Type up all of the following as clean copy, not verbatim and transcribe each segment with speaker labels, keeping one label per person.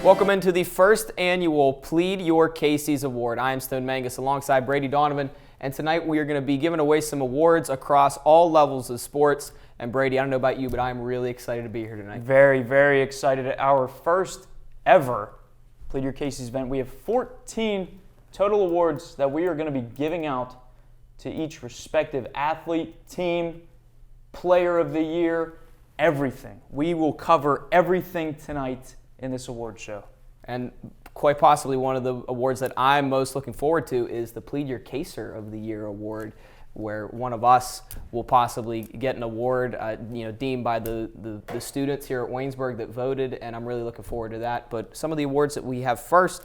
Speaker 1: Welcome into the first annual Plead Your Caser Award. I am Stone Mangus alongside Brady Donovan, and tonight we are going to be giving away some awards across all levels of sports. And Brady, I don't know about you, but I am really excited to be here tonight.
Speaker 2: Very, very excited. Our first ever Plead Your Caser event. We have 14 total awards that we are going to be giving out to each respective athlete, team, player of the year, everything. We will cover everything tonight in this award show.
Speaker 1: And quite possibly one of the awards that I'm most looking forward to is the Plead Your Caser of the Year award, where one of us will possibly get an award deemed by the students here at Waynesburg that voted, and I'm really looking forward to that. But some of the awards that we have first,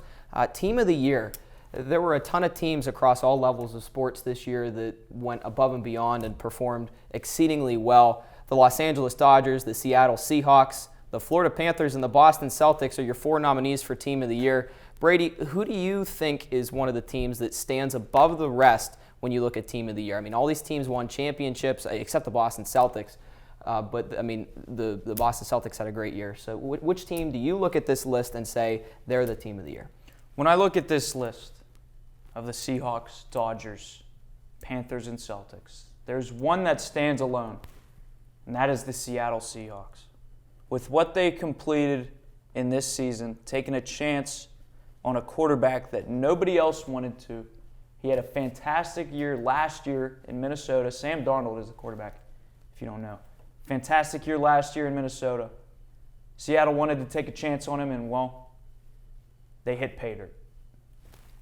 Speaker 1: Team of the Year. There were a ton of teams across all levels of sports this year that went above and beyond and performed exceedingly well. The Los Angeles Dodgers, the Seattle Seahawks, the Florida Panthers, and the Boston Celtics are your four nominees for Team of the Year. Brady, who do you think is one of the teams that stands above the rest when you look at Team of the Year? I mean, all these teams won championships, except the Boston Celtics. But the Boston Celtics had a great year. So which team do you look at this list and say they're the Team of the Year?
Speaker 2: When I look at this list of the Seahawks, Dodgers, Panthers, and Celtics, there's one that stands alone, and that is the Seattle Seahawks. With what they completed in this season, taking a chance on a quarterback that nobody else wanted to. He had a fantastic year last year in Minnesota. Sam Darnold is the quarterback, if you don't know. Fantastic year last year in Minnesota. Seattle wanted to take a chance on him, and, well, they hit pay dirt.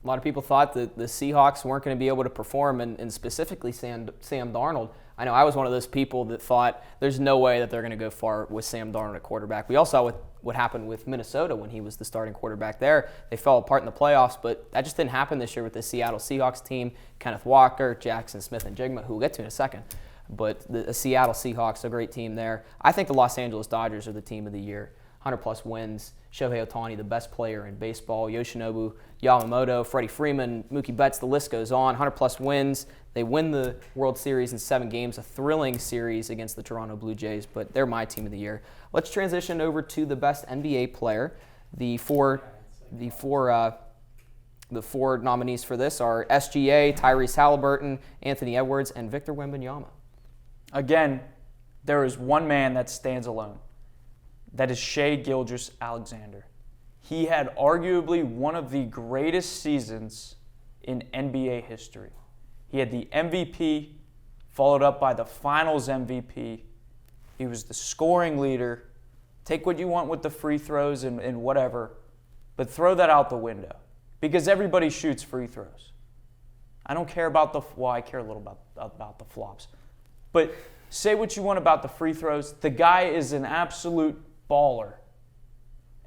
Speaker 1: A lot of people thought that the Seahawks weren't going to be able to perform, and specifically Sam Darnold. I know I was one of those people that thought there's no way that they're going to go far with Sam Darnold at quarterback. We all saw what happened with Minnesota when he was the starting quarterback there. They fell apart in the playoffs, but that just didn't happen this year with the Seattle Seahawks team. Kenneth Walker, Jackson Smith, and Jigma, who we'll get to in a second. But the Seattle Seahawks, a great team there. I think the Los Angeles Dodgers are the Team of the Year. 100-plus wins. Shohei Ohtani, the best player in baseball. Yoshinobu Yamamoto, Freddie Freeman, Mookie Betts, the list goes on. 100-plus wins. They win the World Series in 7 games, a thrilling series against the Toronto Blue Jays, but they're my Team of the Year. Let's transition over to the best NBA player. The four nominees for this are SGA, Tyrese Halliburton, Anthony Edwards, and Victor Wembanyama.
Speaker 2: Again, there is one man that stands alone. That is Shai Gilgeous-Alexander. He had arguably one of the greatest seasons in NBA history. He had the MVP, followed up by the Finals MVP. He was the scoring leader. Take what you want with the free throws and whatever, but throw that out the window because everybody shoots free throws. I don't care about I care a little about the flops. But say what you want about the free throws. The guy is an absolute baller.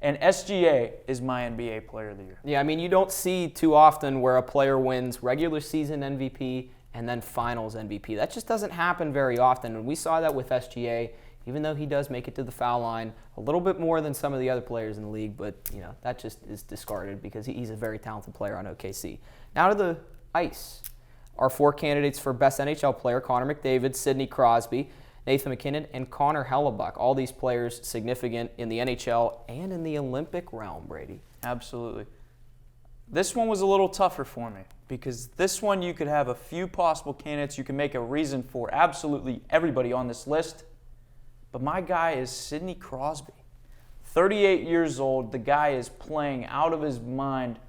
Speaker 2: And SGA is my NBA Player of the Year.
Speaker 1: Yeah, I mean, you don't see too often where a player wins regular season MVP and then finals MVP. That just doesn't happen very often. And we saw that with SGA, even though he does make it to the foul line a little bit more than some of the other players in the league. But, that just is discarded because he's a very talented player on OKC. Now to the ice. Our 4 candidates for best NHL player, Connor McDavid, Sidney Crosby, Nathan MacKinnon, and Connor Hellebuyck. All these players significant in the NHL and in the Olympic realm, Brady.
Speaker 2: Absolutely. This one was a little tougher for me because this one you could have a few possible candidates. You can make a reason for absolutely everybody on this list. But my guy is Sidney Crosby. 38 years old. The guy is playing out of his mind,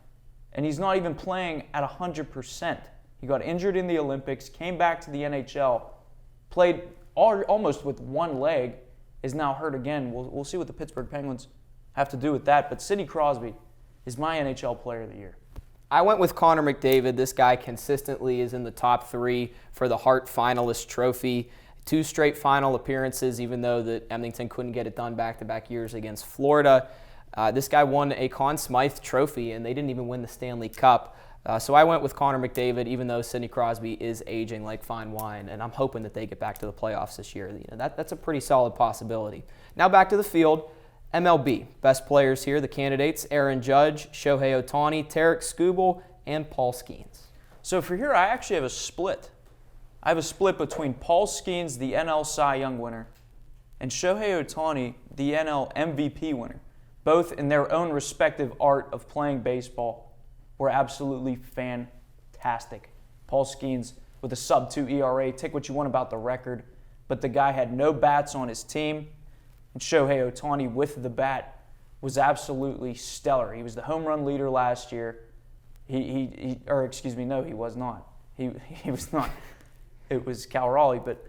Speaker 2: and he's not even playing at 100%. He got injured in the Olympics, came back to the NHL, played almost with one leg, is now hurt again. We'll see what the Pittsburgh Penguins have to do with that. But Sidney Crosby is my NHL Player of the Year.
Speaker 1: I went with Connor McDavid. This guy consistently is in the top 3 for the Hart Finalist Trophy. 2 straight final appearances, even though that Edmonton couldn't get it done back-to-back years against Florida. This guy won a Conn Smythe Trophy, and they didn't even win the Stanley Cup. So I went with Connor McDavid, even though Sidney Crosby is aging like fine wine, and I'm hoping that they get back to the playoffs this year. That's a pretty solid possibility. Now back to the field. MLB, best players here, the candidates, Aaron Judge, Shohei Ohtani, Tarek Skubal, and Paul Skeens.
Speaker 2: So for here, I actually have a split. I have a split between Paul Skeens, the NL Cy Young winner, and Shohei Ohtani, the NL MVP winner. both in their own respective art of playing baseball, were absolutely fantastic. Paul Skeens with a sub-2 ERA, take what you want about the record, but the guy had no bats on his team, and Shohei Ohtani with the bat was absolutely stellar. He was the home run leader last year. He was not. He was not. It was Cal Raleigh, but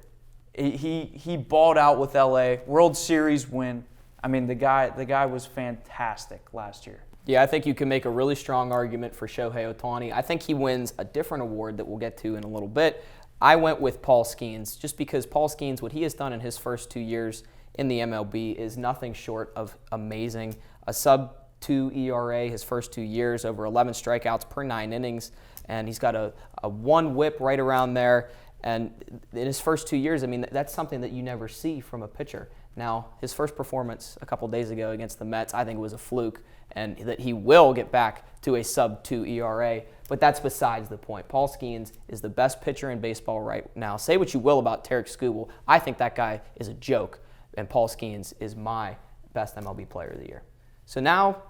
Speaker 2: he balled out with LA. World Series win. I mean, the guy was fantastic last year.
Speaker 1: Yeah, I think you can make a really strong argument for Shohei Ohtani. I think he wins a different award that we'll get to in a little bit. I went with Paul Skeens just because Paul Skeens, what he has done in his first 2 years in the MLB is nothing short of amazing. A sub-2 ERA his first 2 years, over 11 strikeouts per 9 innings, and he's got a 1 whip right around there. And in his first 2 years, I mean, that's something that you never see from a pitcher. Now, his first performance a couple days ago against the Mets, I think it was a fluke, and that he will get back to a sub-2 ERA, but that's besides the point. Paul Skeens is the best pitcher in baseball right now. Say what you will about Tarek Skubal. I think that guy is a joke, and Paul Skeens is my best MLB player of the year. So now,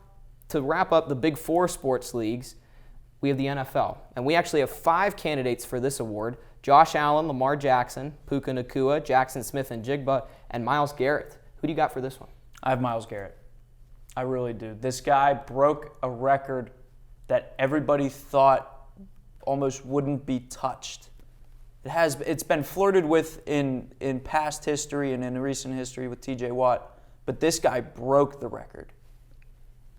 Speaker 1: to wrap up the Big Four sports leagues, we have the NFL, and we actually have 5 candidates for this award: Josh Allen, Lamar Jackson, Puka Nacua, Jackson Smith and Jigba, and Myles Garrett. Who do you got for this one?
Speaker 2: I have Myles Garrett. I really do. This guy broke a record that everybody thought almost wouldn't be touched. It's been flirted with in past history and in recent history with TJ Watt, but this guy broke the record.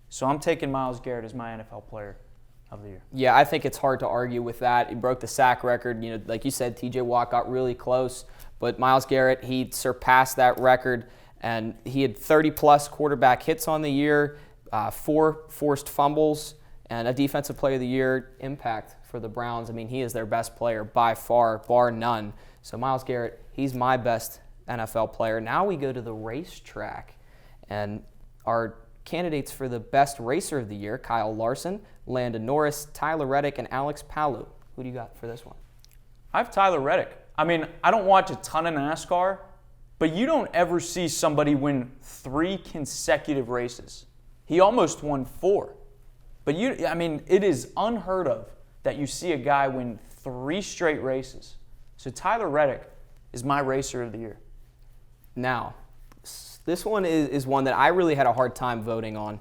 Speaker 2: So I'm taking Myles Garrett as my NFL player of the year.
Speaker 1: Yeah, I think it's hard to argue with that. He broke the sack record. You know, like you said, TJ Watt got really close, but Myles Garrett, he surpassed that record, and he had 30-plus quarterback hits on the year, 4 forced fumbles, and a Defensive Player of the Year impact for the Browns. I mean, he is their best player by far, bar none. So Myles Garrett, he's my best NFL player. Now we go to the racetrack, and our candidates for the best racer of the year: Kyle Larson, Landon Norris, Tyler Reddick, and Alex Palou. Who do you got for this one?
Speaker 2: I have Tyler Reddick. I mean, I don't watch a ton of NASCAR, but you don't ever see somebody win 3 consecutive races. He almost won 4. But it is unheard of that you see a guy win 3 straight races. So Tyler Reddick is my racer of the year.
Speaker 1: Now, this one is one that I really had a hard time voting on.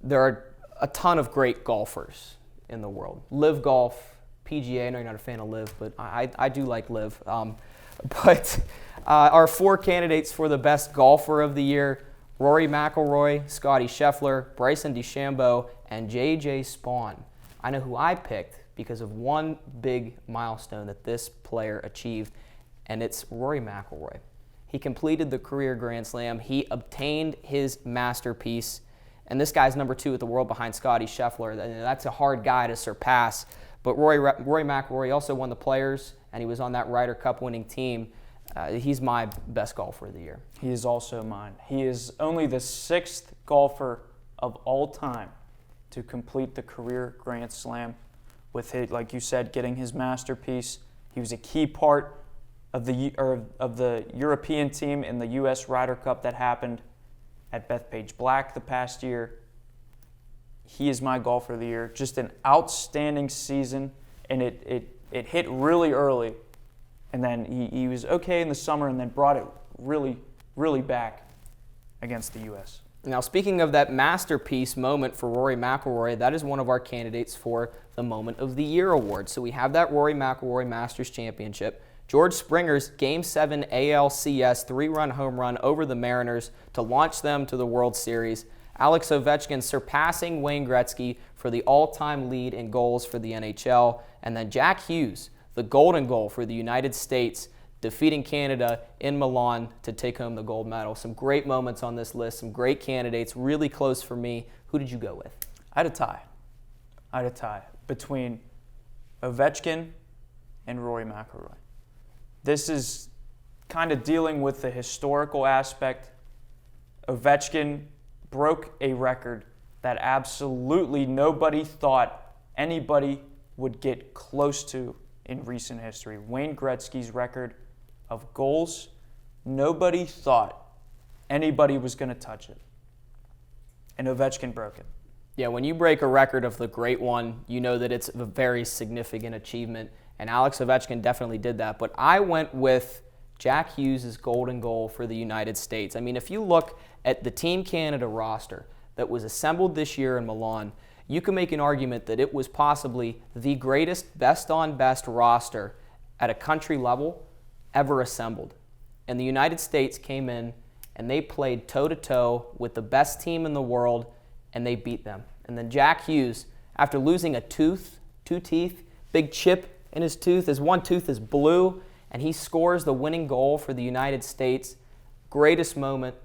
Speaker 1: There are a ton of great golfers in the world. Live Golf, PGA, I know you're not a fan of Live, but I do like Live. But our 4 candidates for the best golfer of the year: Rory McIlroy, Scotty Scheffler, Bryson DeChambeau, and J.J. Spawn. I know who I picked because of one big milestone that this player achieved, and it's Rory McIlroy. He completed the career Grand Slam. He obtained his masterpiece, and this guy's number 2 at the world behind Scotty Scheffler. That's a hard guy to surpass. But Rory McIlroy also won the Players, and he was on that Ryder Cup winning team. He's my best golfer of the year.
Speaker 2: He is also mine. He is only the 6th golfer of all time to complete the career Grand Slam with it, like you said, getting his masterpiece. He was a key part of the European team in the U.S. Ryder Cup that happened at Bethpage Black the past year. He is my golfer of the year. Just an outstanding season, and it hit really early, and then he was okay in the summer and then brought it really, really back against the U.S.
Speaker 1: Now, speaking of that masterpiece moment for Rory McIlroy, that is one of our candidates for the Moment of the Year award. So we have that Rory McIlroy Masters Championship. George Springer's Game 7 ALCS 3-run home run over the Mariners to launch them to the World Series. Alex Ovechkin surpassing Wayne Gretzky for the all-time lead in goals for the NHL. And then Jack Hughes, the golden goal for the United States, defeating Canada in Milan to take home the gold medal. Some great moments on this list, some great candidates, really close for me. Who did you go with?
Speaker 2: I had a tie between Ovechkin and Rory McIlroy. This is kind of dealing with the historical aspect. Ovechkin broke a record that absolutely nobody thought anybody would get close to in recent history. Wayne Gretzky's record of goals, nobody thought anybody was going to touch it. and Ovechkin broke it.
Speaker 1: Yeah, when you break a record of the great one, you know that it's a very significant achievement, and Alex Ovechkin definitely did that. But I went with Jack Hughes' golden goal for the United States. I mean, if you look at the Team Canada roster that was assembled this year in Milan, you can make an argument that it was possibly the greatest best-on-best roster at a country level ever assembled. And the United States came in and they played toe-to-toe with the best team in the world, and they beat them. And then Jack Hughes, after losing a tooth, 2 teeth, big chip in his tooth, his one tooth is blue, and he scores the winning goal for the United States. Greatest moment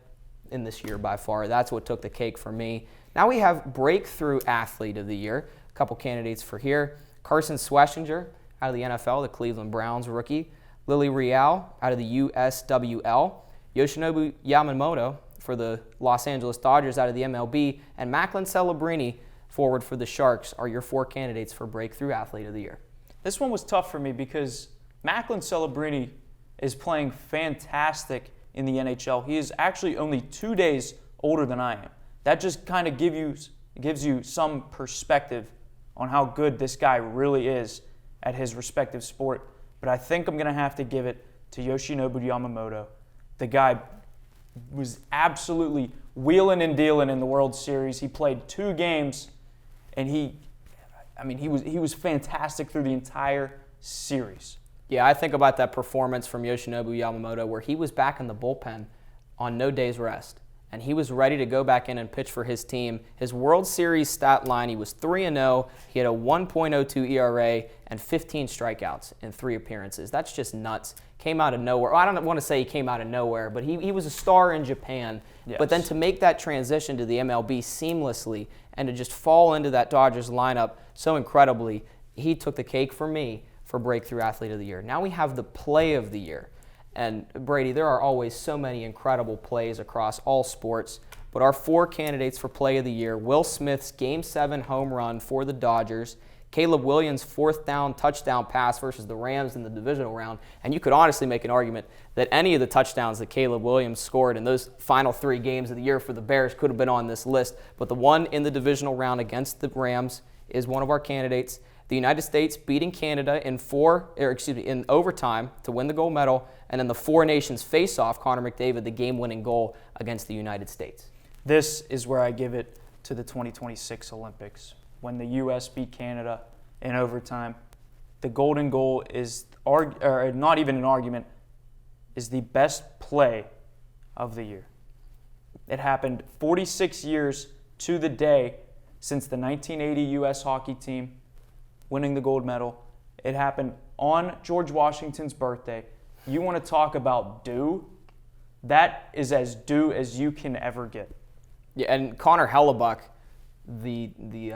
Speaker 1: in this year by far. That's what took the cake for me. Now we have Breakthrough Athlete of the Year. A couple candidates for here. Carson Schlesinger out of the NFL, the Cleveland Browns rookie. Lily Real out of the USWL. Yoshinobu Yamamoto for the Los Angeles Dodgers out of the MLB. And Macklin Celebrini, forward for the Sharks, are your 4 candidates for Breakthrough Athlete of the Year.
Speaker 2: This one was tough for me because Macklin Celebrini is playing fantastic in the NHL. He is actually only 2 days older than I am. That just kind of gives you some perspective on how good this guy really is at his respective sport. But I think I'm going to have to give it to Yoshinobu Yamamoto. The guy was absolutely wheeling and dealing in the World Series. He played 2 games, and he was fantastic through the entire series.
Speaker 1: Yeah, I think about that performance from Yoshinobu Yamamoto where he was back in the bullpen on no day's rest, and he was ready to go back in and pitch for his team. His World Series stat line, he was 3-0. He had a 1.02 ERA and 15 strikeouts in 3 appearances. That's just nuts. Came out of nowhere. Well, I don't want to say he came out of nowhere, but he was a star in Japan.
Speaker 2: Yes.
Speaker 1: But then to make that transition to the MLB seamlessly and to just fall into that Dodgers lineup so incredibly, he took the cake for me for Breakthrough Athlete of the Year. Now we have the Play of the Year. And Brady, there are always so many incredible plays across all sports, but our 4 candidates for Play of the Year: Will Smith's Game 7 home run for the Dodgers, Caleb Williams' 4th down touchdown pass versus the Rams in the divisional round, and you could honestly make an argument that any of the touchdowns that Caleb Williams scored in those final 3 games of the year for the Bears could have been on this list, but the one in the divisional round against the Rams is one of our candidates. The United States beating Canada in overtime to win the gold medal, and then the 4 nations face-off, Connor McDavid, the game-winning goal against the United States.
Speaker 2: This is where I give it to the 2026 Olympics. When the U.S. beat Canada in overtime, the golden goal is, not even an argument, is the best play of the year. It happened 46 years to the day since the 1980 U.S. hockey team winning the gold medal. It happened on George Washington's birthday. You want to talk about due? That is as due as you can ever get.
Speaker 1: Yeah, and Connor Hellebuck, the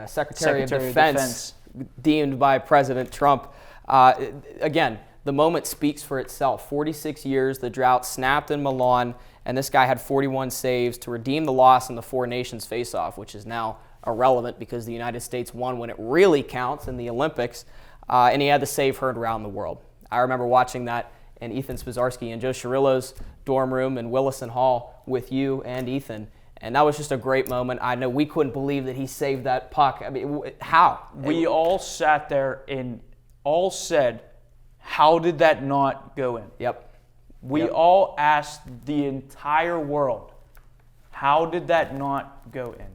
Speaker 1: Secretary of Defense, deemed by President Trump, again, the moment speaks for itself. 46 years, the drought snapped in Milan, and this guy had 41 saves to redeem the loss in the 4 nations face-off, which is now irrelevant because the United States won when it really counts in the Olympics, and he had the save heard around the world. I remember watching that in Ethan Spazarski and Joe Cirillo's dorm room in Willison Hall with you and Ethan, and that was just a great moment. I know we couldn't believe that he saved that puck. I mean, how?
Speaker 2: We all sat there and all said, how did that not go in?
Speaker 1: Yep.
Speaker 2: We all asked the entire world, how did that not go in?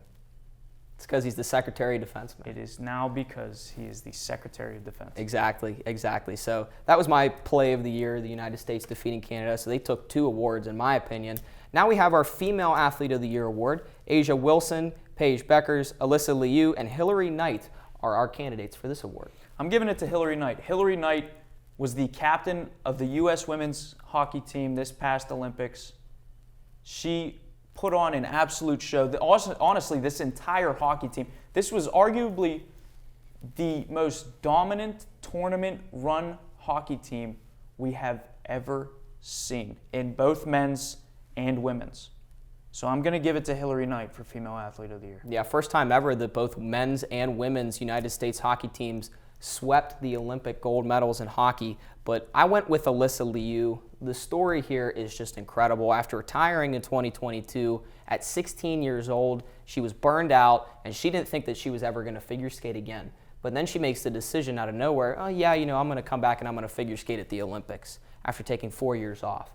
Speaker 1: It's because he's the Secretary of Defense, man.
Speaker 2: It is now because he is the Secretary of Defense.
Speaker 1: Exactly. So that was my Play of the Year, the United States defeating Canada. So they took 2 awards, in my opinion. Now we have our Female Athlete of the Year award. Asia Wilson, Paige Beckers, Alyssa Liu, and Hillary Knight are our candidates for this award.
Speaker 2: I'm giving it to Hillary Knight. Hillary Knight was the captain of the U.S. women's hockey team this past Olympics. She put on an absolute show. Honestly, this entire hockey team, this was arguably the most dominant tournament-run hockey team we have ever seen in both men's and women's. So I'm going to give it to Hillary Knight for Female Athlete of the Year.
Speaker 1: Yeah, first time ever that both men's and women's United States hockey teams swept the Olympic gold medals in hockey, but I went with Alyssa Liu. The story here is just incredible. After retiring in 2022 at 16 years old, she was burned out, and she didn't think that she was ever going to figure skate again. But then she makes the decision out of nowhere, oh yeah, I'm going to come back and I'm going to figure skate at the Olympics after taking 4 years off.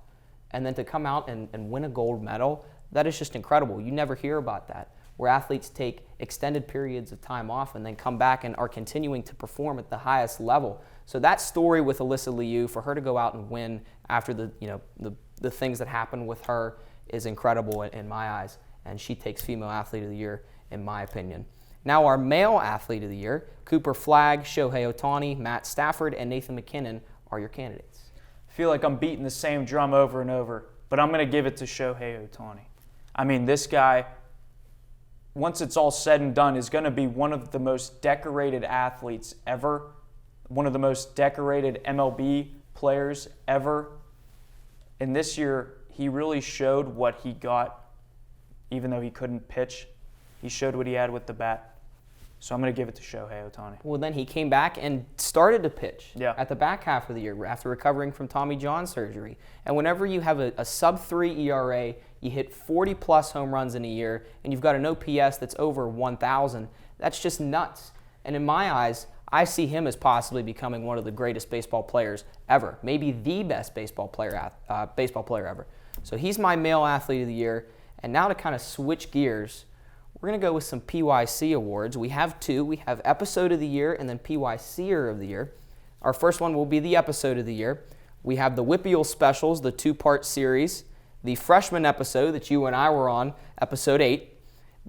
Speaker 1: And then to come out and win a gold medal, that is just incredible. You never hear about that, where athletes take extended periods of time off and then come back and are continuing to perform at the highest level. So that story with Alyssa Liu, for her to go out and win after the things that happened with her, is incredible in my eyes. And she takes Female Athlete of the Year, in my opinion. Now our Male Athlete of the Year, Cooper Flagg, Shohei Ohtani, Matt Stafford, and Nathan McKinnon are your candidates.
Speaker 2: I feel like I'm beating the same drum over and over, but I'm going to give it to Shohei Ohtani. I mean, this guy, once it's all said and done, is going to be one of the most decorated athletes ever, one of the most decorated MLB players ever. And this year, he really showed what he got, even though he couldn't pitch. He showed what he had with the bat. So I'm going to give it to Shohei Ohtani.
Speaker 1: Well, then he came back and started to pitch
Speaker 2: Yeah.
Speaker 1: at the back half of the year after recovering from Tommy John surgery. And whenever you have a sub-3 ERA, you hit 40-plus home runs in a year, and you've got an OPS that's over 1,000, that's just nuts. And in my eyes, I see him as possibly becoming one of the greatest baseball players ever, maybe the best baseball player ever. So he's my Male Athlete of the Year. And now to kind of switch gears, we're going to go with some PYC awards. We have two. We have Episode of the Year and then PYCer of the Year. Our first one will be the Episode of the Year. We have the Whippeal Specials, the two-part series, the Freshman episode that you and I were on, Episode 8,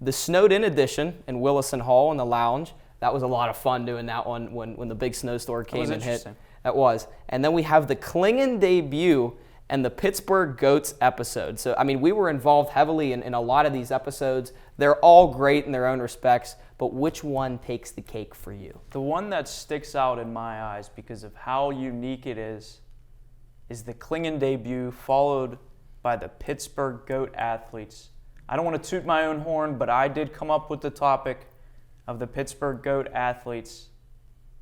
Speaker 1: the Snowed-In edition in Willison Hall in the lounge. That was a lot of fun doing that one when the big snowstorm came and hit. That was. And then we have the Klingon debut and the Pittsburgh Goats episode. So, I mean, we were involved heavily in a lot of these episodes. They're all great in their own respects, but which one takes the cake for you?
Speaker 2: The one that sticks out in my eyes because of how unique it is the Klingon debut followed by the Pittsburgh Goat athletes. I don't want to toot my own horn, but I did come up with the topic of the Pittsburgh Goat athletes.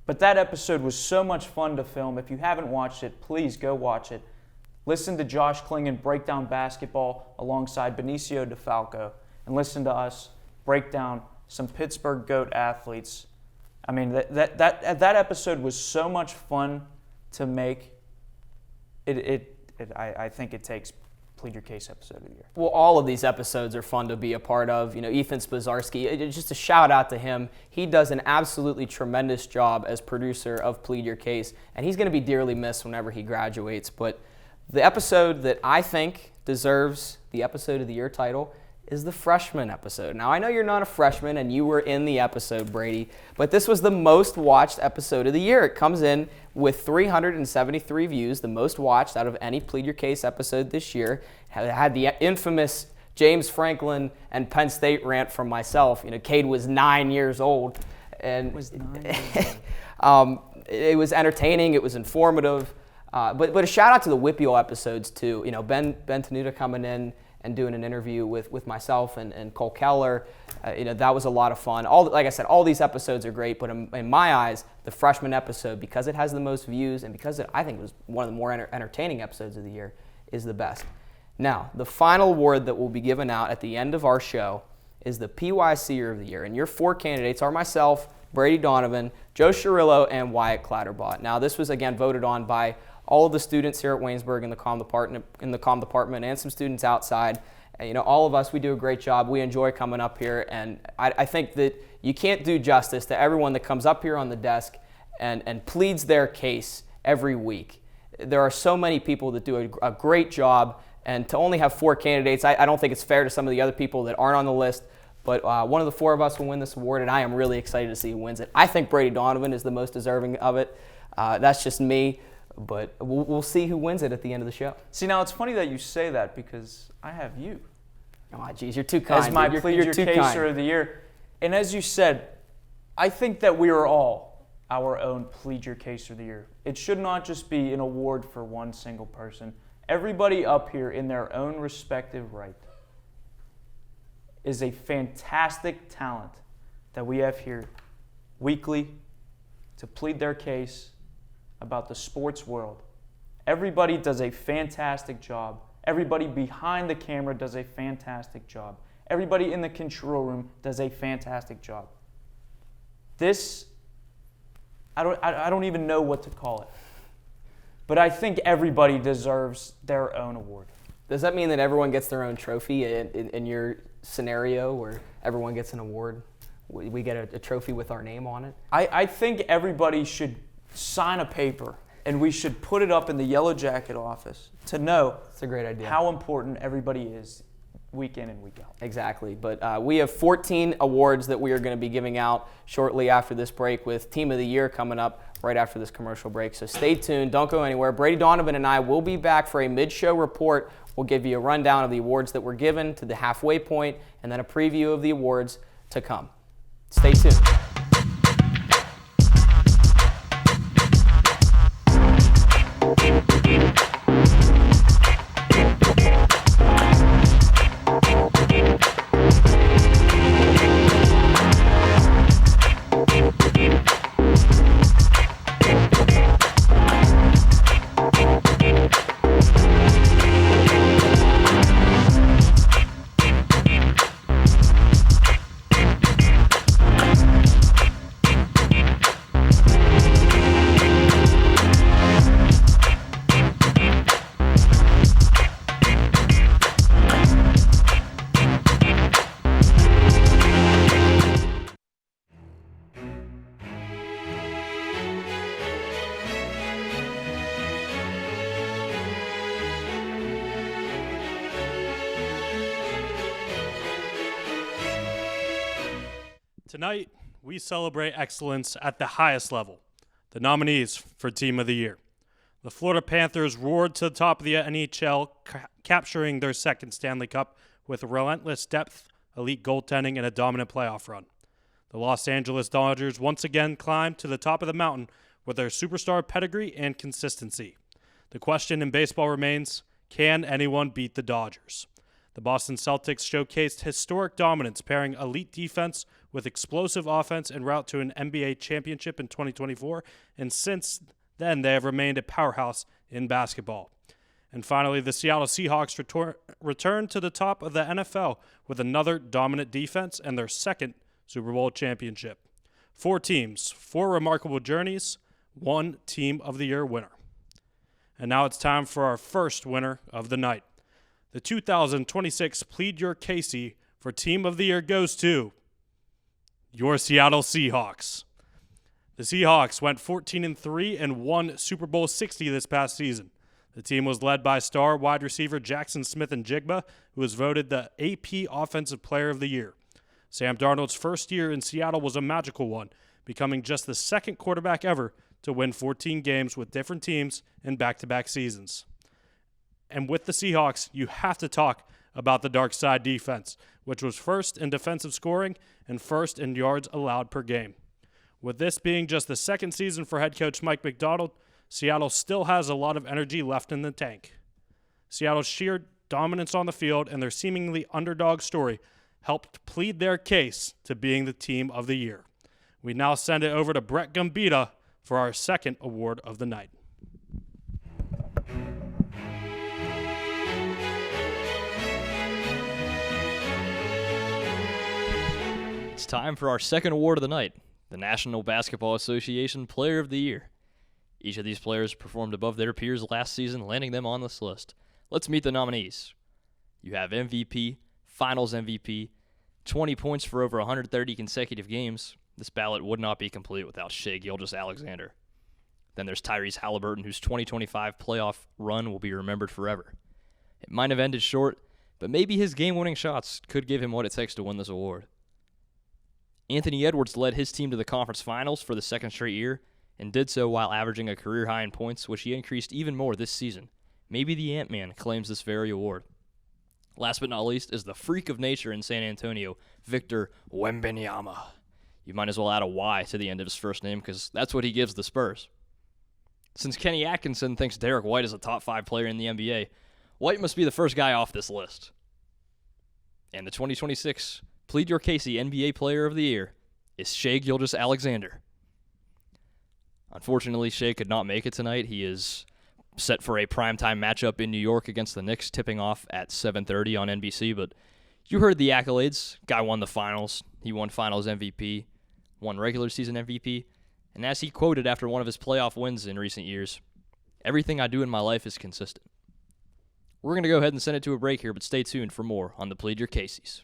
Speaker 2: But that episode was so much fun to film. If you haven't watched it, please go watch it. Listen to Josh Klingon break down basketball alongside Benicio DeFalco, and listen to us break down some Pittsburgh Goat athletes. I mean, that episode was so much fun to make. I think it takes Plead Your Case episode of the year.
Speaker 1: Well, all of these episodes are fun to be a part of. Ethan Spazarski, just a shout out to him. He does an absolutely tremendous job as producer of Plead Your Case, and he's going to be dearly missed whenever he graduates. But the episode that I think deserves the Episode of the Year title is the Freshman episode. Now, I know you're not a freshman and you were in the episode, Brady, but this was the most watched episode of the year. It comes in with 373 views, the most watched out of any Plead Your Case episode this year. It had the infamous James Franklin and Penn State rant from myself. Cade was 9 years old. And it was entertaining, it was informative. But a shout out to the Whippeal episodes too. Ben Tenuta coming in and doing an interview with myself and Cole Keller. That was a lot of fun. Like I said, all these episodes are great, but in my eyes, the Freshman episode, because it has the most views and because I think it was one of the more entertaining episodes of the year, is the best. Now, the final award that will be given out at the end of our show is the PYCer of the Year. And your four candidates are myself, Brady Donovan, Joe Chirillo, and Wyatt Clatterbot. Now, this was, again, voted on by all of the students here at Waynesburg in the comm department and some students outside. All of us, we do a great job. We enjoy coming up here, and I think that you can't do justice to everyone that comes up here on the desk and pleads their case every week. There are so many people that do a great job, and to only have four candidates, I don't think it's fair to some of the other people that aren't on the list, but one of the four of us will win this award, and I am really excited to see who wins it. I think Brady Donovan is the most deserving of it. That's just me. But we'll see who wins it at the end of the show.
Speaker 2: See, now it's funny that you say that because I have you.
Speaker 1: Oh, geez, you're too kind.
Speaker 2: As my Plead Your Caser of the Year. And as you said, I think that we are all our own Plead Your Caser of the Year. It should not just be an award for one single person. Everybody up here in their own respective right is a fantastic talent that we have here weekly to plead their case about the sports world. Everybody does a fantastic job. Everybody behind the camera does a fantastic job. Everybody in the control room does a fantastic job. This, I don't even know what to call it. But I think everybody deserves their own award.
Speaker 1: Does that mean that everyone gets their own trophy in your scenario where everyone gets an award? We get a trophy with our name on it?
Speaker 2: I think everybody should sign a paper and we should put it up in the Yellow Jacket office to know
Speaker 1: It's a great idea.
Speaker 2: how important everybody is week in and week out.
Speaker 1: Exactly. But we have 14 awards that we are going to be giving out shortly after this break, with Team of the Year coming up right after this commercial break. So stay tuned. Don't go anywhere. Brady Donovan and I will be back for a mid-show report. We'll give you a rundown of the awards that were given to the halfway point and then a preview of the awards to come. Stay tuned.
Speaker 3: Tonight, we celebrate excellence at the highest level. The nominees for Team of the Year. The Florida Panthers roared to the top of the NHL, capturing their second Stanley Cup with relentless depth, elite goaltending, and a dominant playoff run. The Los Angeles Dodgers once again climbed to the top of the mountain with their superstar pedigree and consistency. The question in baseball remains, can anyone beat the Dodgers? The Boston Celtics showcased historic dominance, pairing elite defense with explosive offense en route to an NBA championship in 2024, and since then they have remained a powerhouse in basketball. And finally, the Seattle Seahawks returned to the top of the NFL with another dominant defense and their second Super Bowl championship. 4 teams, 4 remarkable journeys, 1 Team of the Year winner. And now it's time for our first winner of the night. The 2026 Plead Your Caser for Team of the Year goes to your Seattle Seahawks. The Seahawks went 14-3 and won Super Bowl 60 this past season. The team was led by star wide receiver Jackson Smith-Njigba, who was voted the AP Offensive Player of the Year. Sam Darnold's first year in Seattle was a magical one, becoming just the second quarterback ever to win 14 games with different teams in back-to-back seasons. And with the Seahawks, you have to talk about the dark side defense, which was first in defensive scoring and first in yards allowed per game. With this being just the second season for head coach Mike Macdonald, Seattle still has a lot of energy left in the tank. Seattle's sheer dominance on the field and their seemingly underdog story helped plead their case to being the Team of the Year. We now send it over to Brett Gambita for our second award of the night.
Speaker 4: It's time for our second award of the night, the National Basketball Association Player of the Year. Each of these players performed above their peers last season, landing them on this list. Let's meet the nominees. You have MVP, Finals MVP, 20 points for over 130 consecutive games. This ballot would not be complete without Shai Gilgeous-Alexander. Then there's Tyrese Halliburton, whose 2025 playoff run will be remembered forever. It might have ended short, but maybe his game-winning shots could give him what it takes to win this award. Anthony Edwards led his team to the conference finals for the second straight year and did so while averaging a career high in points, which he increased even more this season. Maybe the Ant-Man claims this very award. Last but not least is the freak of nature in San Antonio, Victor Wembanyama. You might as well add a Y to the end of his first name because that's what he gives the Spurs. Since Kenny Atkinson thinks Derek White is a top 5 player in the NBA, White must be the first guy off this list. And the 2026 Plead Your Caser NBA Player of the Year is Shai Gilgeous-Alexander. Unfortunately, Shea could not make it tonight. He is set for a primetime matchup in New York against the Knicks, tipping off at 7:30 on NBC. But you heard the accolades. Guy won the finals. He won finals MVP, won regular season MVP. And as he quoted after one of his playoff wins in recent years, everything I do in my life is consistent. We're going to go ahead and send it to a break here, but stay tuned for more on the Plead Your Cases.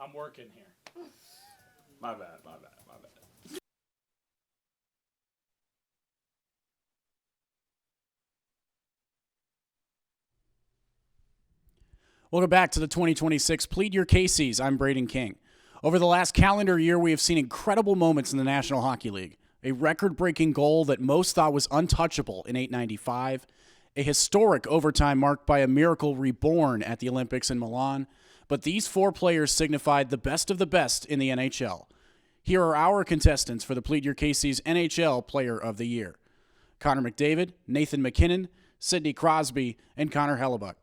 Speaker 5: I'm working here. My bad. Welcome back to the 2026 Plead Your Cases. I'm Braden King. Over the last calendar year, we have seen incredible moments in the National Hockey League. A record-breaking goal that most thought was untouchable in 895, a historic overtime marked by a miracle reborn at the Olympics in Milan. But these four players signified the best of the best in the NHL. Here are our contestants for the Plead Your Cases NHL Player of the Year: Connor McDavid, Nathan MacKinnon, Sidney Crosby, and Connor Hellebuyck.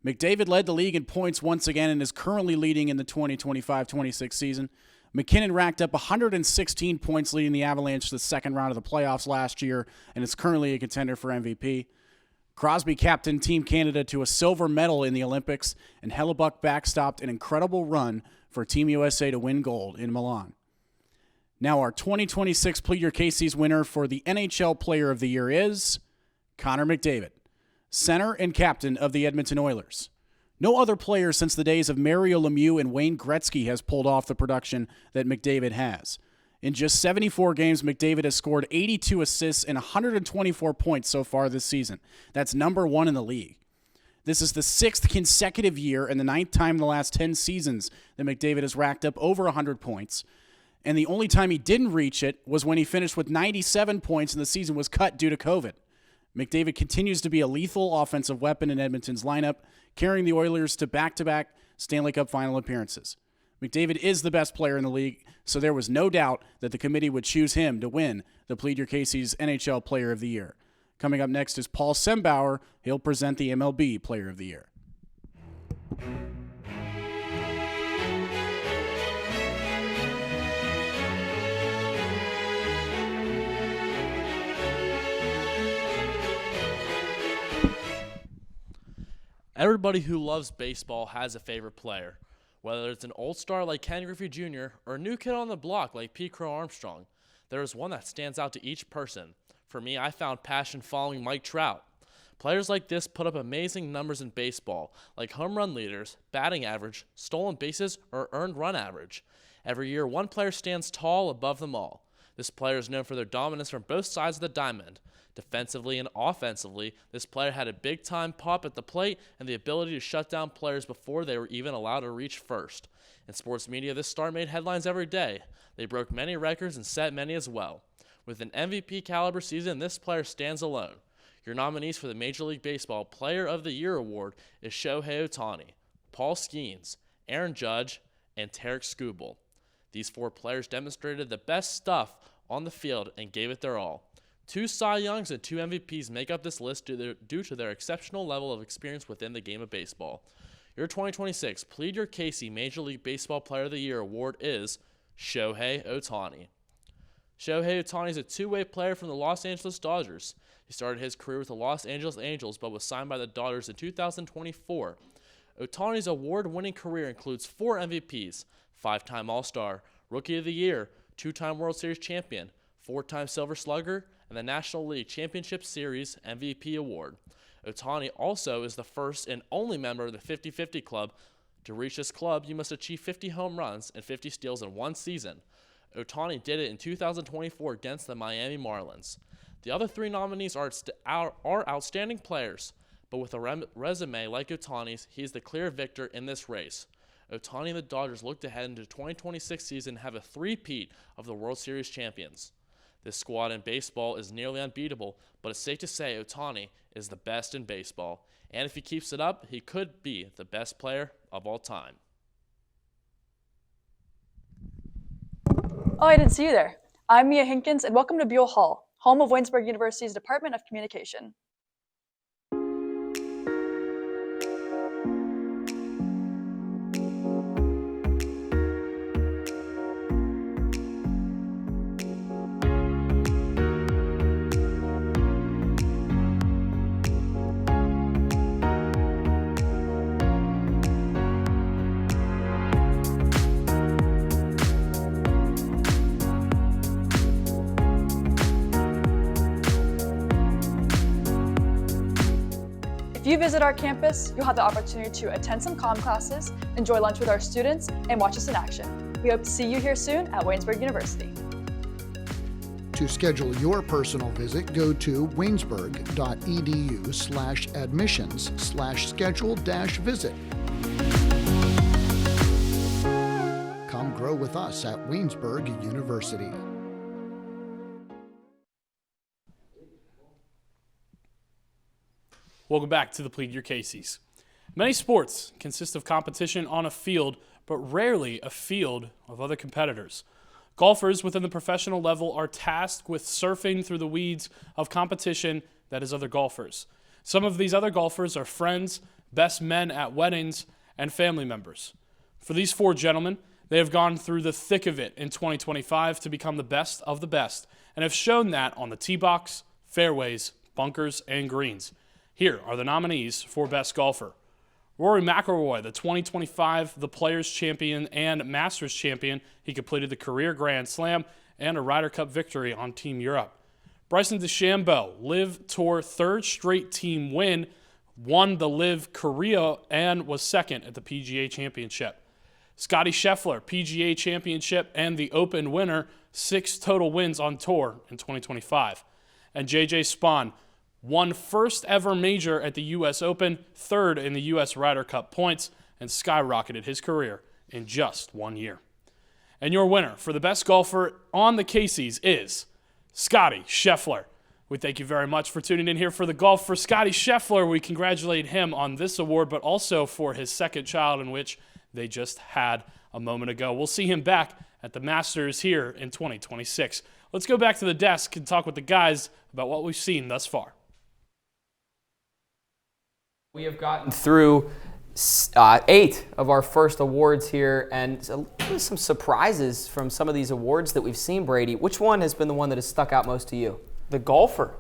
Speaker 5: McDavid led the league in points once again and is currently leading in the 2025-26 season. McKinnon racked up 116 points leading the Avalanche to the second round of the playoffs last year and is currently a contender for MVP. Crosby captained Team Canada to a silver medal in the Olympics, and Hellebuyck backstopped an incredible run for Team USA to win gold in Milan. Now our 2026 Plead Your Cases winner for the NHL Player of the Year is Connor McDavid, center and captain of the Edmonton Oilers. No other player since the days of Mario Lemieux and Wayne Gretzky has pulled off the production that McDavid has. In just 74 games, McDavid has scored 82 assists and 124 points so far this season. That's number one in the league. This is the sixth consecutive year and the ninth time in the last 10 seasons that McDavid has racked up over 100 points. And the only time he didn't reach it was when he finished with 97 points and the season was cut due to COVID. McDavid continues to be a lethal offensive weapon in Edmonton's lineup, carrying the Oilers to back-to-back Stanley Cup final appearances. McDavid is the best player in the league, so there was no doubt that the committee would choose him to win the Plead Your Cases NHL Player of the Year. Coming up next is Paul Sembauer. He'll present the MLB Player of the Year.
Speaker 6: Everybody who loves baseball has a favorite player, whether it's an old star like Ken Griffey Jr. or a new kid on the block like Pete Crow Armstrong. There is one that stands out to each person. For me, I found passion following Mike Trout. Players like this put up amazing numbers in baseball, like home run leaders, batting average, stolen bases, or earned run average. Every year, one player stands tall above them all. This player is known for their dominance from both sides of the diamond. Defensively and offensively, this player had a big-time pop at the plate and the ability to shut down players before they were even allowed to reach first. In sports media, this star made headlines every day. They broke many records and set many as well. With an MVP-caliber season, this player stands alone. Your nominees for the Major League Baseball Player of the Year award is Shohei Ohtani, Paul Skeens, Aaron Judge, and Tarek Skubal. These four players demonstrated the best stuff on the field and gave it their all. 2 Cy Youngs and 2 MVPs make up this list due to their exceptional level of experience within the game of baseball. Your 2026 Plead Your Casey Major League Baseball Player of the Year award is Shohei Ohtani. Shohei Ohtani is a two-way player from the Los Angeles Dodgers. He started his career with the Los Angeles Angels but was signed by the Dodgers in 2024. Ohtani's award-winning career includes 4 MVPs, 5-time All-Star, Rookie of the Year, 2-time World Series champion, 4-time Silver Slugger, and the National League Championship Series MVP award. Ohtani also is the first and only member of the 50-50 club. To reach this club, you must achieve 50 home runs and 50 steals in one season. Ohtani did it in 2024 against the Miami Marlins. The other 3 nominees are outstanding players, but with a resume like Ohtani's, he is the clear victor in this race. Ohtani and the Dodgers look to head into the 2026 season and have a three-peat of the World Series champions. This squad in baseball is nearly unbeatable, but it's safe to say Ohtani is the best in baseball. And if he keeps it up, he could be the best player of all time.
Speaker 7: Oh, I didn't see you there. I'm Mia Hinkins, and welcome to Buell Hall, home of Waynesburg University's Department of Communication. If you visit our campus, you'll have the opportunity to attend some comm classes, enjoy lunch with our students, and watch us in action. We hope to see you here soon at Waynesburg University.
Speaker 8: To schedule your personal visit, go to waynesburg.edu/admissions/schedule-visit. Come grow with us at Waynesburg University.
Speaker 9: Welcome back to the Plead Your Cases. Many sports consist of competition on a field, but rarely a field of other competitors. Golfers within the professional level are tasked with surfing through the weeds of competition that is other golfers. Some of these other golfers are friends, best men at weddings, and family members. For these four gentlemen, they have gone through the thick of it in 2025 to become the best of the best, and have shown that on the tee box, fairways, bunkers, and greens. Here are the nominees for Best Golfer. Rory McIlroy, the 2025 The Players Champion and Masters Champion. He completed the career Grand Slam and a Ryder Cup victory on Team Europe. Bryson DeChambeau, Live Tour third straight team win, won the Live Korea and was second at the PGA Championship. Scottie Scheffler, PGA Championship and the Open winner, 6 total wins on tour in 2025. And JJ Spaun, won first ever major at the U.S. Open, third in the U.S. Ryder Cup points, and skyrocketed his career in just 1 year. And your winner for the best golfer on the Cases is Scottie Scheffler. We thank you very much for tuning in here for the golf for Scottie Scheffler. We congratulate him on this award, but also for his second child, in which they just had a moment ago. We'll see him back at the Masters here in 2026. Let's go back to the desk and talk with the guys about what we've seen thus far.
Speaker 1: We have gotten through 8 of our first awards here, and some surprises from some of these awards that we've seen, Brady. Which one has been the one that has stuck out most to you?
Speaker 2: The golfer.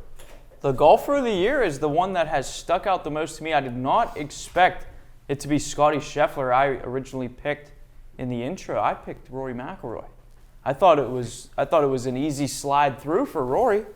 Speaker 2: The golfer of the year is the one that has stuck out the most to me. I did not expect it to be Scottie Scheffler. I originally picked in the intro. I picked Rory McIlroy. I thought it was an easy slide through for Rory.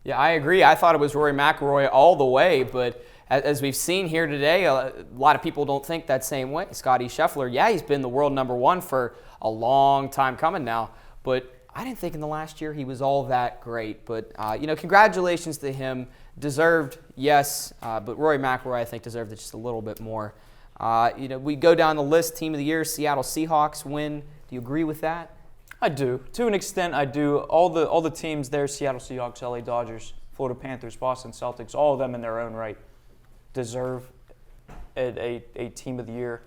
Speaker 1: Yeah, I agree. I thought it was Rory McIlroy all the way, but as we've seen here today, a lot of people don't think that same way. Scottie Scheffler, yeah, he's been the world number one for a long time coming now, but I didn't think in the last year he was all that great. But, congratulations to him. Deserved, yes, but Rory McIlroy, I think, deserved it just a little bit more. We go down the list. Team of the year, Seattle Seahawks win. Do you agree with that?
Speaker 2: I do. To an extent, I do. All the teams there, Seattle Seahawks, LA Dodgers, Florida Panthers, Boston Celtics, all of them in their own right deserve a team of the year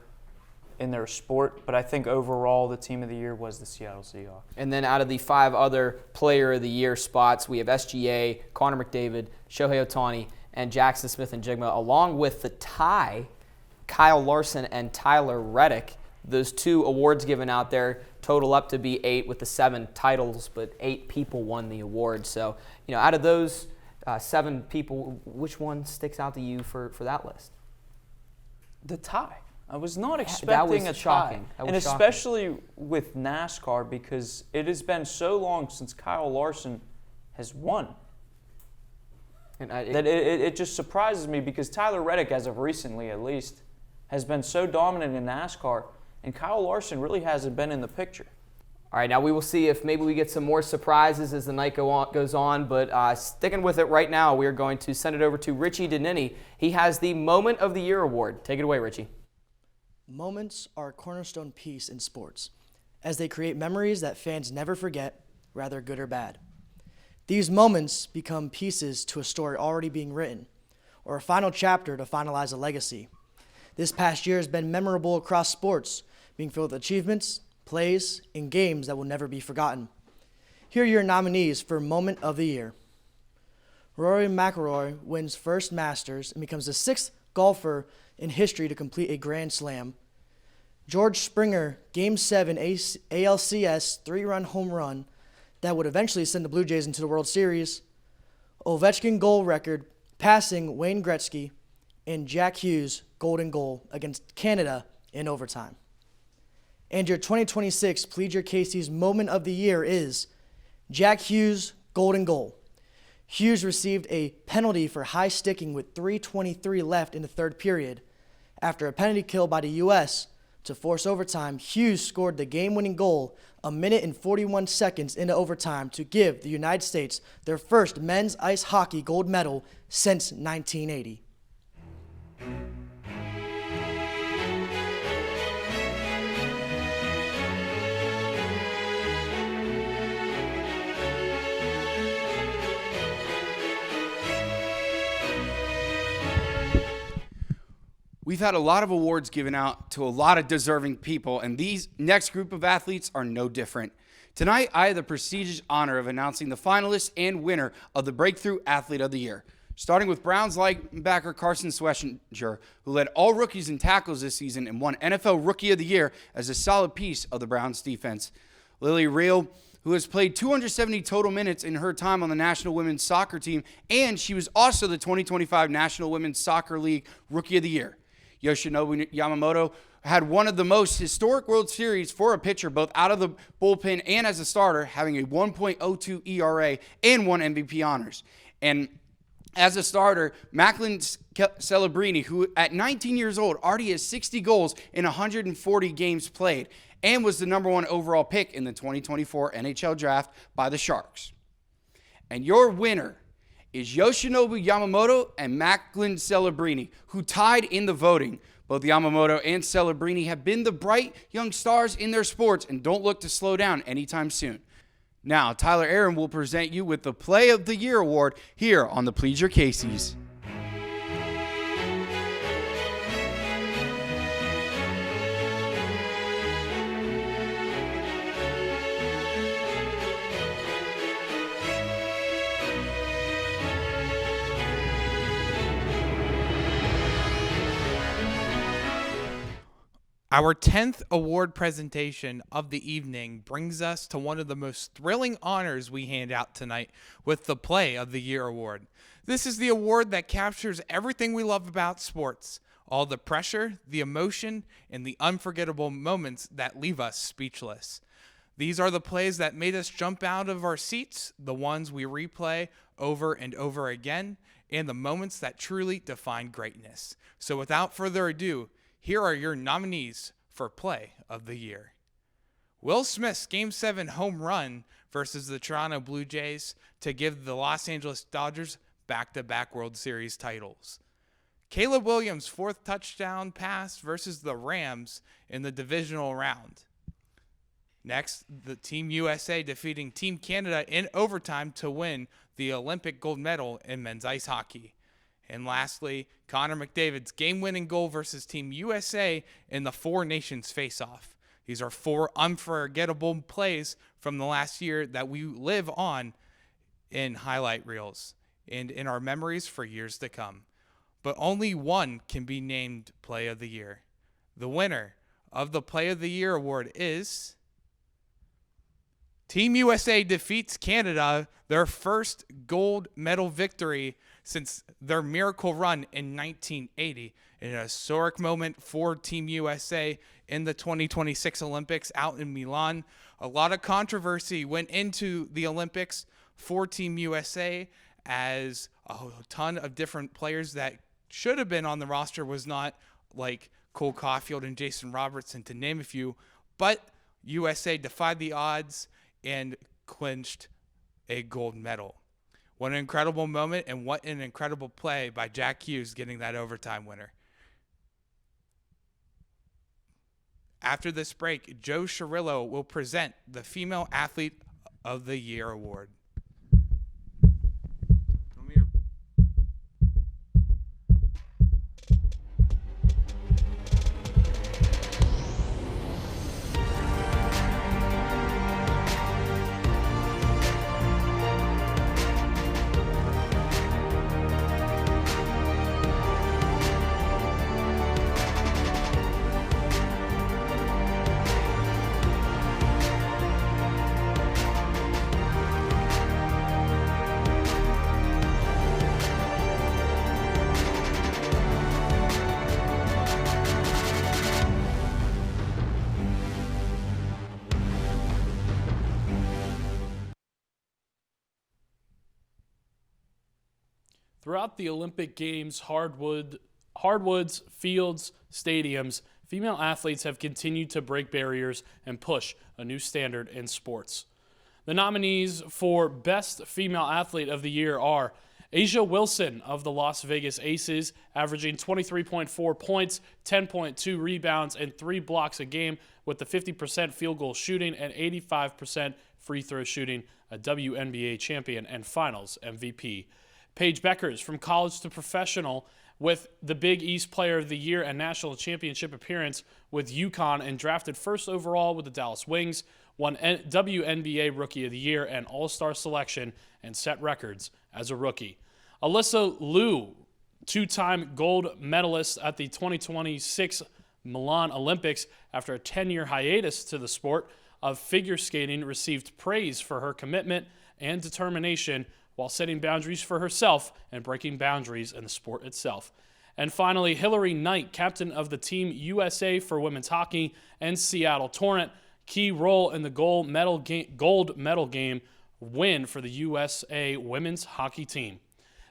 Speaker 2: in their sport, but I think overall the team of the year was the Seattle Seahawks.
Speaker 1: And then out of the 5 other player of the year spots, we have SGA, Connor McDavid, Shohei Ohtani, and Jackson Smith-Njigba, along with the tie, Kyle Larson and Tyler Reddick. Those 2 awards given out there total up to be 8 with the 7 titles, but 8 people won the award. So, out of those 7 people, which one sticks out to you for that list?
Speaker 2: The tie. I was not expecting a tie. And especially with NASCAR, because it has been so long since Kyle Larson has won. And it just surprises me, because Tyler Reddick, as of recently at least, has been so dominant in NASCAR, and Kyle Larson really hasn't been in the picture.
Speaker 1: All right, now we will see if maybe we get some more surprises as the night goes on, but sticking with it right now, we are going to send it over to Richie Denini. He has the Moment of the Year award. Take it away, Richie.
Speaker 10: Moments are a cornerstone piece in sports, as they create memories that fans never forget, whether good or bad. These moments become pieces to a story already being written, or a final chapter to finalize a legacy. This past year has been memorable across sports, being filled with achievements, plays, and games that will never be forgotten. Here are your nominees for Moment of the Year. Rory McIlroy wins first Masters and becomes the 6th golfer in history to complete a Grand Slam. George Springer, Game 7 ALCS 3-run home run that would eventually send the Blue Jays into the World Series. Ovechkin goal record, passing Wayne Gretzky, and Jack Hughes' golden goal against Canada in overtime. And your 2026 Plead Your Caser's Moment of the Year is Jack Hughes' golden goal. Hughes received a penalty for high sticking with 3:23 left in the third period. After a penalty kill by the U.S. to force overtime, Hughes scored the game-winning goal a minute and 41 seconds into overtime to give the United States their first men's ice hockey gold medal since 1980.
Speaker 11: We've had a lot of awards given out to a lot of deserving people, and these next group of athletes are no different. Tonight, I have the prestigious honor of announcing the finalist and winner of the Breakthrough Athlete of the Year, starting with Browns linebacker Carson Schlesinger, who led all rookies in tackles this season and won NFL Rookie of the Year as a solid piece of the Browns defense. Lily Reel, who has played 270 total minutes in her time on the National Women's Soccer team, and she was also the 2025 National Women's Soccer League Rookie of the Year. Yoshinobu Yamamoto had one of the most historic World Series for a pitcher, both out of the bullpen and as a starter, having a 1.02 ERA and won MVP honors. And as a starter, Macklin Celebrini, who at 19 years old already has 60 goals in 140 games played, and was the number 1 overall pick in the 2024 NHL Draft by the Sharks. And your winner is Yoshinobu Yamamoto and Macklin Celebrini, who tied in the voting. Both Yamamoto and Celebrini have been the bright young stars in their sports and don't look to slow down anytime soon. Now, Tyler Aaron will present you with the Play of the Year award here on the Plead Your Caser.
Speaker 12: Our 10th award presentation of the evening brings us to one of the most thrilling honors we hand out tonight with the Play of the Year award. This is the award that captures everything we love about sports, all the pressure, the emotion, and the unforgettable moments that leave us speechless. These are the plays that made us jump out of our seats, the ones we replay over and over again, and the moments that truly define greatness. So without further ado, here are your nominees for Play of the Year. Will Smith's Game 7 home run versus the Toronto Blue Jays to give the Los Angeles Dodgers back-to-back World Series titles. Caleb Williams' 4th touchdown pass versus the Rams in the divisional round. Next, the Team USA defeating Team Canada in overtime to win the Olympic gold medal in men's ice hockey. And lastly, Connor McDavid's game-winning goal versus Team USA in the Four Nations face-off. These are 4 unforgettable plays from the last year that we live on in highlight reels and in our memories for years to come. But only one can be named Play of the Year. The winner of the Play of the Year award is Team USA defeats Canada, their first gold medal victory since their miracle run in 1980. An historic moment for Team USA in the 2026 Olympics out in Milan. A lot of controversy went into the Olympics for Team USA, as a ton of different players that should have been on the roster was not, like Cole Caulfield and Jason Robertson, to name a few. But USA defied the odds and clinched a gold medal. What an incredible moment, and what an incredible play by Jack Hughes getting that overtime winner. After this break, Joe Cirillo will present the Female Athlete of the Year award.
Speaker 9: Throughout the Olympic Games, hardwoods, fields, stadiums, female athletes have continued to break barriers and push a new standard in sports. The nominees for Best Female Athlete of the Year are Asia Wilson of the Las Vegas Aces, averaging 23.4 points, 10.2 rebounds, and 3 blocks a game with the 50% field goal shooting and 85% free throw shooting, a WNBA champion and finals MVP. Paige Beckers, from college to professional, with the Big East Player of the Year and National Championship appearance with UConn and drafted first overall with the Dallas Wings, won WNBA Rookie of the Year and All-Star selection and set records as a rookie. Alyssa Liu, two-time gold medalist at the 2026 Milan Olympics after a 10-year hiatus to the sport of figure skating, received praise for her commitment and determination while setting boundaries for herself and breaking boundaries in the sport itself. And finally, Hillary Knight, captain of the Team USA for women's hockey and Seattle Torrent, key role in the gold medal game win for the USA women's hockey team.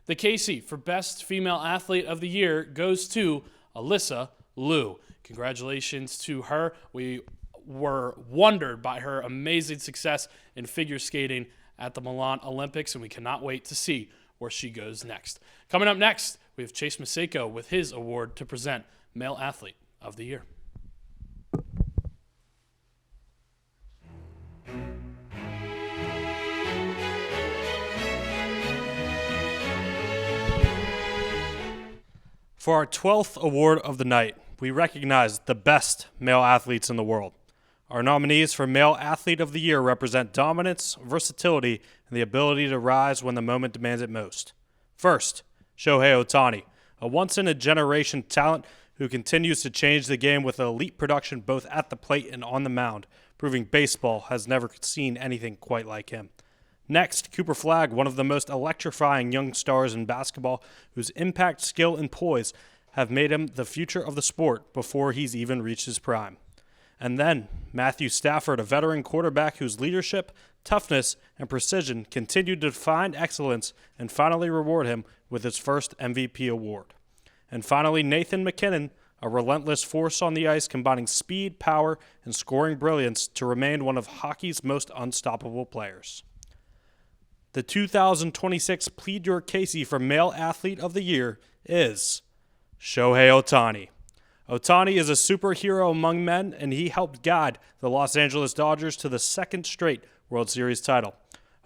Speaker 9: The Casey for Best Female Athlete of the Year goes to Alyssa Liu. Congratulations to her. We were wondered by her amazing success in figure skating at the Milan Olympics, and we cannot wait to see where she goes next. Coming up next, we have Chase Maseko with his award to present Male Athlete of the Year.
Speaker 3: For our 12th award of the night, we recognize the best male athletes in the world. Our nominees for Male Athlete of the Year represent dominance, versatility, and the ability to rise when the moment demands it most. First, Shohei Ohtani, a once-in-a-generation talent who continues to change the game with elite production both at the plate and on the mound, proving baseball has never seen anything quite like him. Next, Cooper Flagg, one of the most electrifying young stars in basketball, whose impact, skill, and poise have made him the future of the sport before he's even reached his prime. And then, Matthew Stafford, a veteran quarterback whose leadership, toughness, and precision continue to define excellence and finally reward him with his first MVP award. And finally, Nathan McKinnon, a relentless force on the ice combining speed, power, and scoring brilliance to remain one of hockey's most unstoppable players. The 2026 Plead Your Caser for Male Athlete of the Year is Shohei Ohtani. Ohtani is a superhero among men, and he helped guide the Los Angeles Dodgers to the second straight World Series title.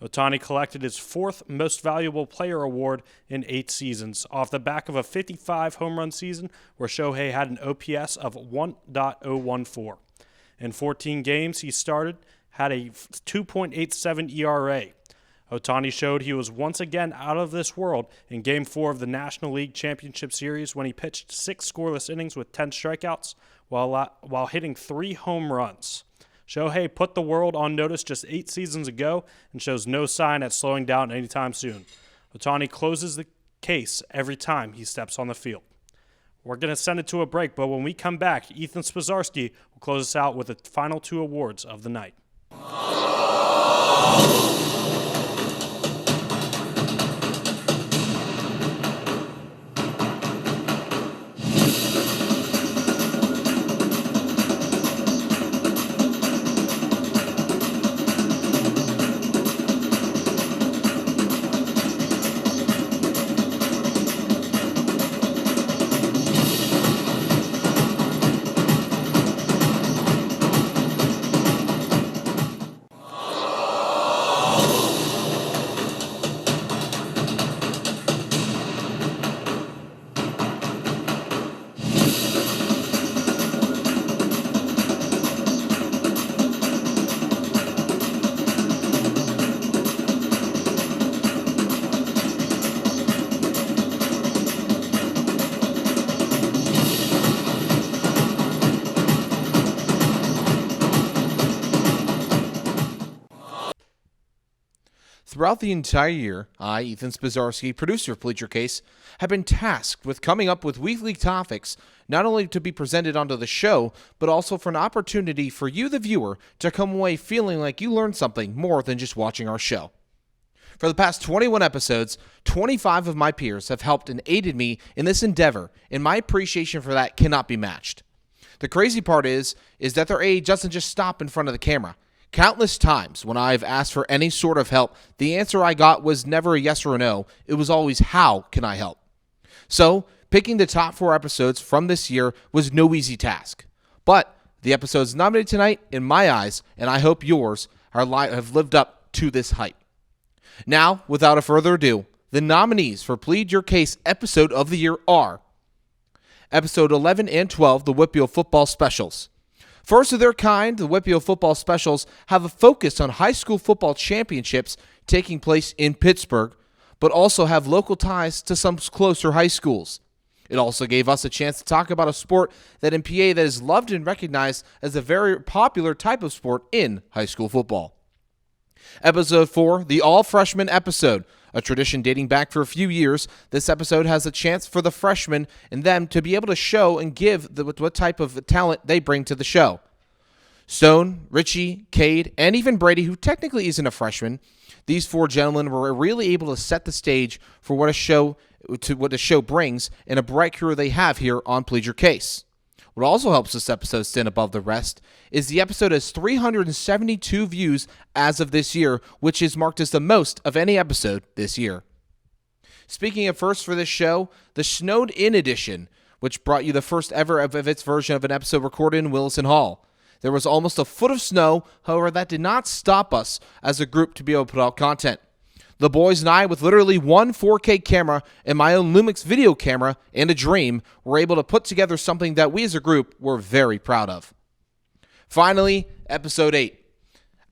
Speaker 3: Ohtani collected his fourth most valuable player award in 8 seasons, off the back of a 55 home run season where Shohei had an OPS of 1.014. In 14 games he started, had a 2.87 ERA. Ohtani showed he was once again out of this world in Game 4 of the National League Championship Series when he pitched 6 scoreless innings with 10 strikeouts while hitting 3 home runs. Shohei put the world on notice just 8 seasons ago and shows no sign at slowing down anytime soon. Ohtani closes the case every time he steps on the field. We're going to send it to a break, but when we come back, Ethan Spazarski will close us out with the final 2 awards of the night.
Speaker 13: throughout the entire year, I, Ethan Spazarski, producer of Plead Your Case, have been tasked with coming up with weekly topics, not only to be presented onto the show, but also for an opportunity for you, the viewer, to come away feeling like you learned something more than just watching our show. For the past 21 episodes, 25 of my peers have helped and aided me in this endeavor, and my appreciation for that cannot be matched. The crazy part is that their aid doesn't just stop in front of the camera. Countless times when I've asked for any sort of help, the answer I got was never a yes or a no. It was always, how can I help? So, picking the top 4 episodes from this year was no easy task. But the episodes nominated tonight, in my eyes, and I hope yours, have lived up to this hype. Now, without a further ado, the nominees for Plead Your Case episode of the year are Episode 11 and 12, the Whitfield Football Specials. First of their kind, the Whitfield Football Specials have a focus on high school football championships taking place in Pittsburgh, but also have local ties to some closer high schools. It also gave us a chance to talk about a sport that in PA that is loved and recognized as a very popular type of sport in high school football. Episode 4, the all-freshman episode. A tradition dating back for a few years, this episode has a chance for the freshmen and them to be able to show and give what type of talent they bring to the show. Stone, Richie, Cade, and even Brady, who technically isn't a freshman, these 4 gentlemen were really able to set the stage for what the show brings and a bright career they have here on Plead Your Case. What also helps this episode stand above the rest is the episode has 372 views as of this year, which is marked as the most of any episode this year. Speaking of first for this show, the Snowed In edition, which brought you the first ever of its version of an episode recorded in Wilson Hall. There was almost a foot of snow, however, that did not stop us as a group to be able to put out content. The boys and I, with literally one 4K camera and my own Lumix video camera and a dream, were able to put together something that we as a group were very proud of. Finally, Episode 8.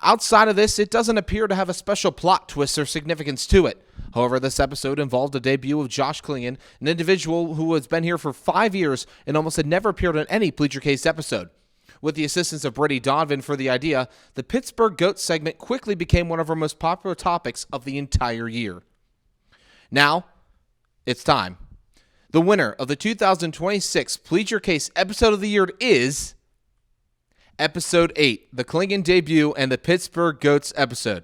Speaker 13: Outside of this, it doesn't appear to have a special plot twist or significance to it. However, this episode involved a debut of Josh Klingon, an individual who has been here for 5 years and almost had never appeared on any Plead Your Case episode. With the assistance of Brady Donovan for the idea, the Pittsburgh Goat segment quickly became one of our most popular topics of the entire year. Now, it's time. The winner of the 2026 Plead Your Case episode of the year is Episode 8, the Klingon debut and the Pittsburgh Goats episode.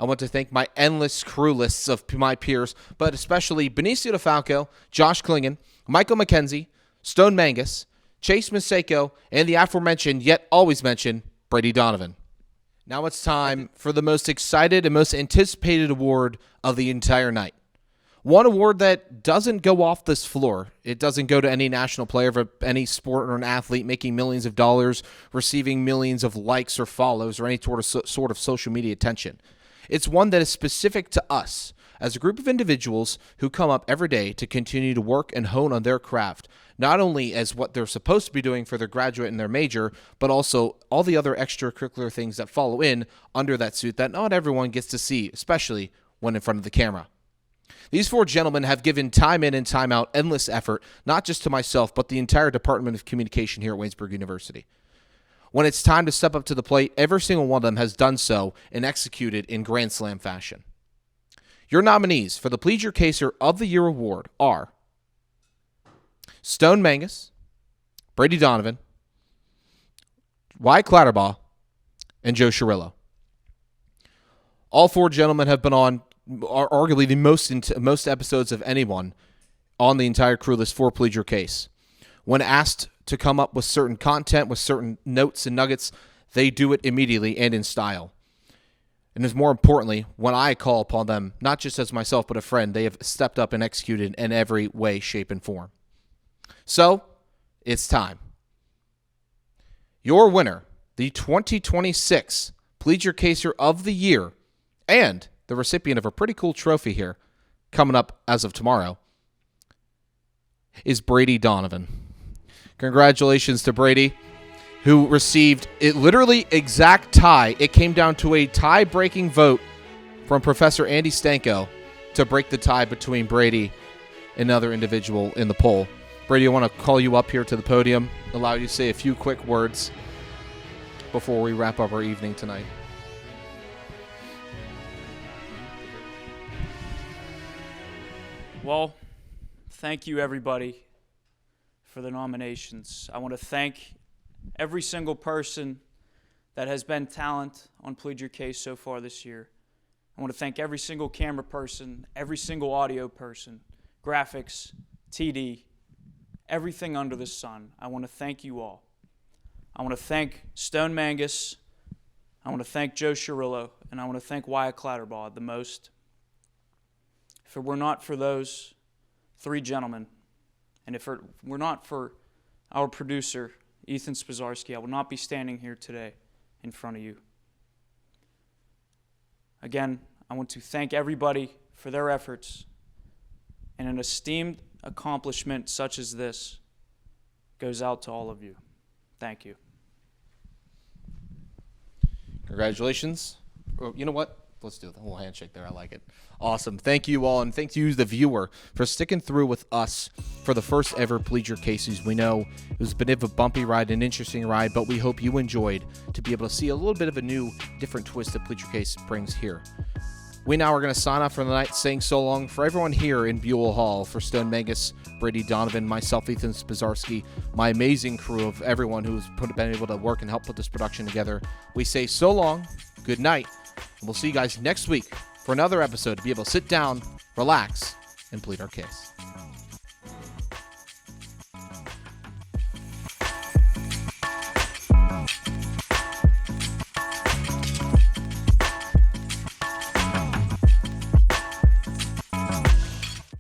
Speaker 13: I want to thank my endless crew lists of my peers, but especially Benicio DeFalco, Josh Klingon, Michael McKenzie, Stone Mangus, Chase Maseko, and the aforementioned, yet always mentioned, Brady Donovan. Now it's time for the most excited and most anticipated award of the entire night. One award that doesn't go off this floor. It doesn't go to any national player of any sport or an athlete making millions of dollars, receiving millions of likes or follows, or any sort of social media attention. It's one that is specific to us as a group of individuals who come up every day to continue to work and hone on their craft, not only as what they're supposed to be doing for their graduate and their major, but also all the other extracurricular things that follow in under that suit that not everyone gets to see, especially when in front of the camera. These 4 gentlemen have given time in and time out endless effort, not just to myself, but the entire Department of Communication here at Waynesburg University. When it's time to step up to the plate, every single one of them has done so and executed in Grand Slam fashion. Your nominees for the Plead Your Caser of the Year award are Stone Mangus, Brady Donovan, Wyatt Clatterbaugh, and Joe Chirillo. All 4 gentlemen have been on arguably the most episodes of anyone on the entire crew list for Plead Your Case. When asked to come up with certain content, with certain notes and nuggets, they do it immediately and in style. And as more importantly, when I call upon them, not just as myself but a friend, they have stepped up and executed in every way, shape, and form. So, it's time. Your winner, the 2026 Plead Your Caser of the Year, and the recipient of a pretty cool trophy here, coming up as of tomorrow, is Brady Donovan. Congratulations to Brady, who received it literally exact tie. It came down to a tie-breaking vote from Professor Andy Stanko to break the tie between Brady and another individual in the poll. Brady, I want to call you up here to the podium, allow you to say a few quick words before we wrap up our evening tonight.
Speaker 2: Well, thank you, everybody, for the nominations. I want to thank every single person that has been talent on Plead Your Case so far this year. I want to thank every single camera person, every single audio person, graphics, TD, everything under the sun. I want to thank you all. I want to thank Stone Mangus, I want to thank Joe Cirillo, and I want to thank Wyatt Clatterbaugh the most. If it were not for those three gentlemen, and if it were not for our producer, Ethan Spazarski, I would not be standing here today in front of you. Again, I want to thank everybody for their efforts, and an esteemed accomplishment such as this goes out to all of you. Thank you.
Speaker 13: Congratulations. Oh, you know what? Let's do the whole handshake there. I like it. Awesome. Thank you all, and thank you, the viewer, for sticking through with us for the first ever Plead Your Cases. We know it was a bit of a bumpy ride, an interesting ride, but we hope you enjoyed to be able to see a little bit of a new, different twist that Plead Your Case brings here. We now are going to sign off for the night, saying so long for everyone here in Buell Hall. For Stone Mangus, Brady Donovan, myself, Ethan Spazarski, my amazing crew of everyone who's been able to work and help put this production together, we say so long, good night, and we'll see you guys next week for another episode to be able to sit down, relax, and plead our case.